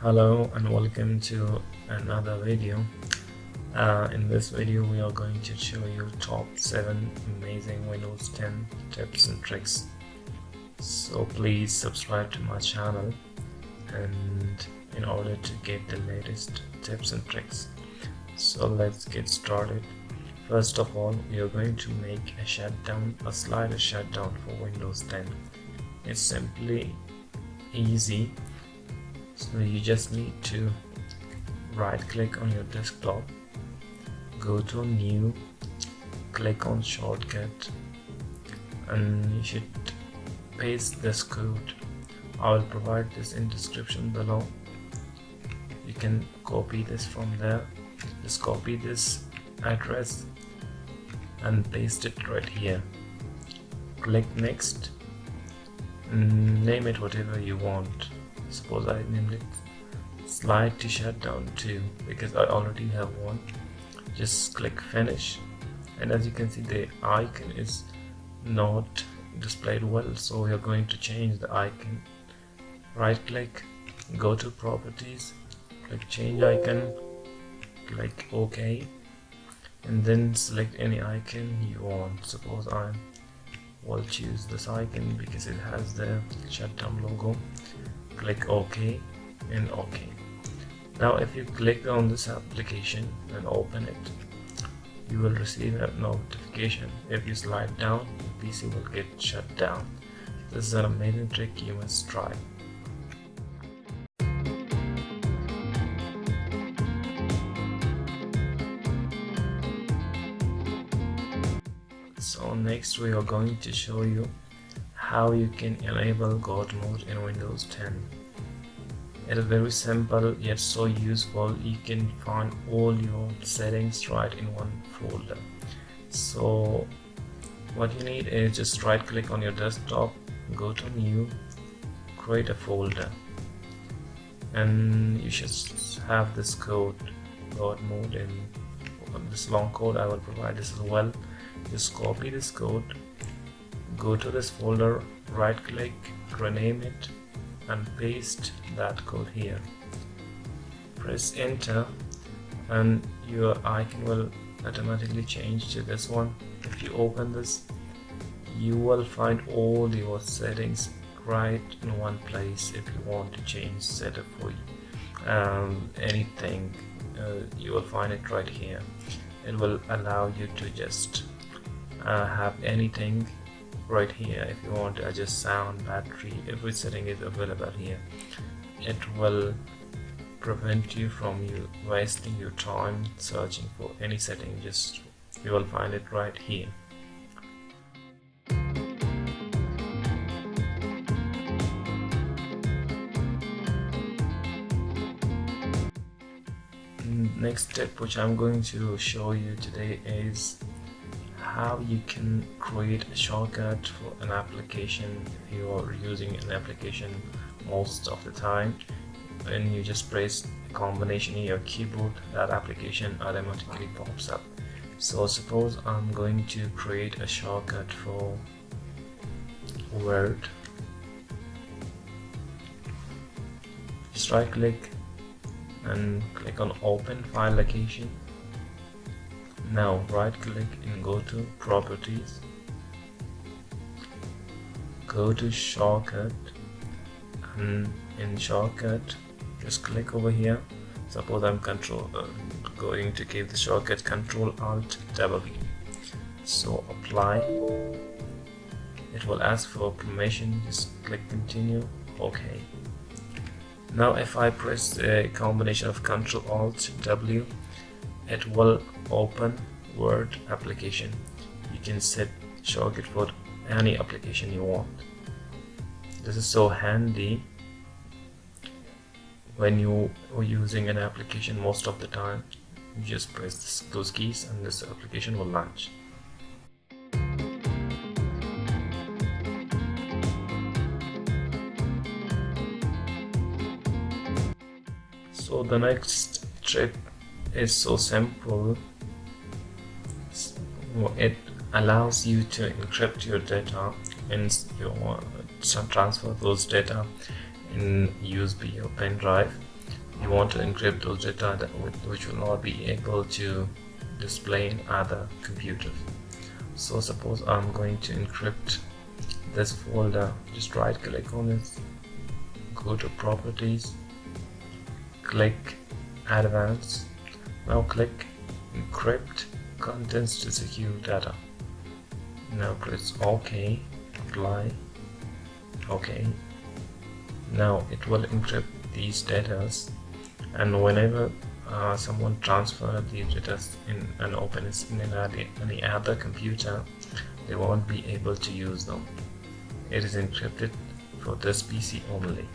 Hello and welcome to another video. In this video we are going to show you top 7 amazing Windows 10 tips and tricks. So please subscribe to my channel and in order to get the latest tips and tricks. So let's get started. First of all, we are going to make a slider shutdown for Windows 10. It's simply easy. So you just need to right click on your desktop, go to new, click on shortcut, and you should paste this code. I will provide this in description below. You can copy this from there. Just copy this address and paste it right here. Click next and name it whatever you want. Suppose I named it slide to shutdown 2 because I already have one. Just click finish, and as you can see the icon is not displayed well, so we are going to change the icon. Right click, go to properties, click change icon, click OK, and then select any icon you want. Suppose I will choose this icon because it has the shutdown logo. Click OK and OK. Now if you click on this application and open it, you will receive a notification. If you slide down, your PC will get shut down. This is an amazing trick you must try. So next we are going to show you how you can enable God mode in Windows 10. It is very simple yet so useful. You can find all your settings right in one folder. So what you need is just right click on your desktop, go to new, create a folder, and you should have this code, God mode, and this long code I will provide this as well. Just copy this code, go to this folder, right click, rename it, and paste that code here. Press enter and your icon will automatically change to this one. If you open this, you will find all your settings right in one place. If you want to change setup for anything, you will find it right here. It will allow you to just have anything right here. If you want to adjust sound, battery, every setting is available here. It will prevent you from wasting your time searching for any setting. Just you will find it right here. Next tip which I'm going to show you today is how you can create a shortcut for an application. If you are using an application most of the time and you just press a combination in your keyboard, that application automatically pops up. So suppose I'm going to create a shortcut for Word. Just right click and click on open file location. Now right click and go to properties, go to shortcut, and in shortcut just click over here. Suppose I'm going to give the shortcut Control Alt W. So apply. It will ask for permission. Just click continue. OK. Now if I press a combination of Control Alt W, it will open Word application. You can set shortcut for any application you want. This is so handy when you are using an application most of the time. You just press those keys and this application will launch. So the next trick is so simple. It allows you to encrypt your data and transfer those data in USB or pen drive. you want to encrypt those data which will not be able to display in other computers. So suppose I'm going to encrypt this folder. Just right click on it, go to properties, click advanced. Now click encrypt contents to secure data. Now press OK, apply, OK. Now it will encrypt these data, and whenever someone transfers these data in and opens in any other computer, they won't be able to use them. It is encrypted for this PC only.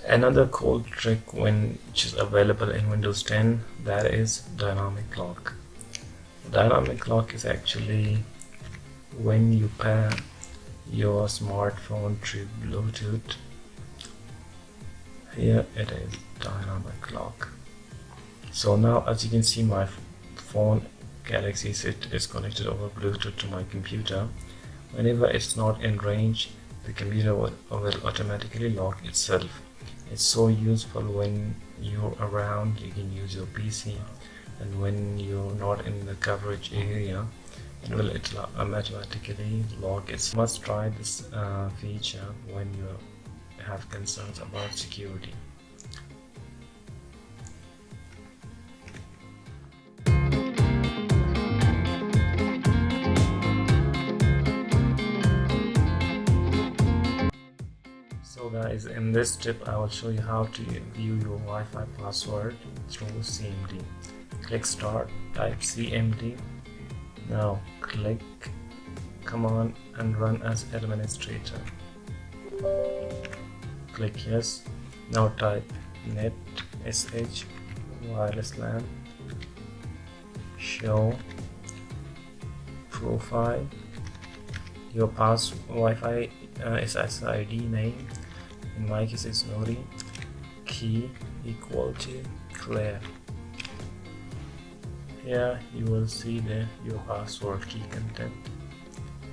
Another cool trick which is available in Windows 10, that is dynamic lock. Dynamic lock is actually when you pair your smartphone to Bluetooth. Here it is, dynamic lock. So now as you can see, my phone Galaxy S8 is connected over Bluetooth to my computer. Whenever it's not in range, the computer will automatically lock itself. It's so useful when you're around, you can use your PC, and when you're not in the coverage area, it will automatically lock. It's must try this feature when you have concerns about security. So guys, in this tip I will show you how to view your Wi-Fi password through CMD. Click start, type CMD. Now click command and run as administrator. Click yes. Now type net sh wireless LAN show profile your Wi-Fi SSID name. In my case it's Nori. Key equal to clear. Here you will see your password key content.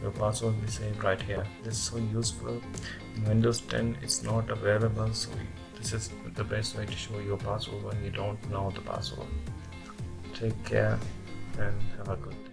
Your password will be saved right here. This is so useful. In Windows 10 it's not available, so this is the best way to show your password when you don't know the password. Take care and have a good day.